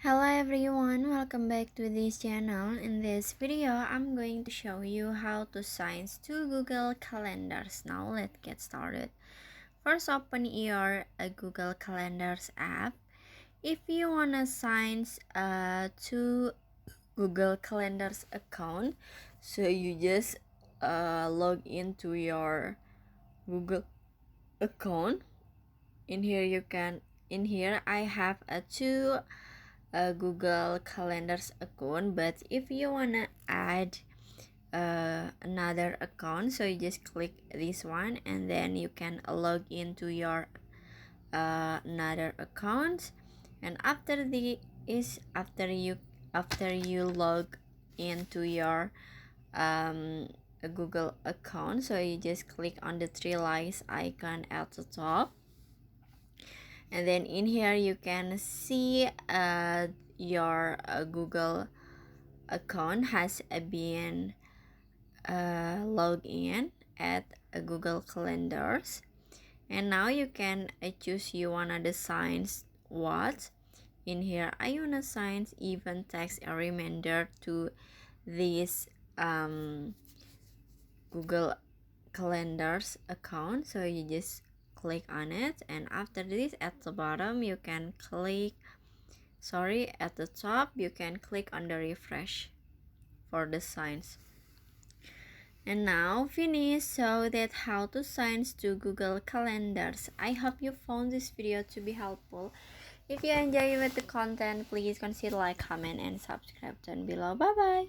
Hello everyone, welcome back to this channel. In this video, I'm going to show you how to sign to Google Calendars. Now let's get started. First, open your Google Calendars app. If you wanna sign to Google Calendars account, so you just log into your Google account. In here I have a Google Calendars account, but if you wanna add another account, so you just click this one and then you can log into your another account. And after you log into your Google account, so you just click on the three lines icon at the top, and then in here you can see your Google account has been logged in at Google Calendars. And now you can choose you wanna assign what. In here I wanna assign even text a reminder to this Google Calendars account, so you just click on it, and after this at the bottom you can click at the top you can click on the refresh for the signs. And now finish. So that's how to sign to Google Calendars. I hope you found this video to be helpful. If you enjoy with the content, please consider like, comment, and subscribe down below. Bye bye.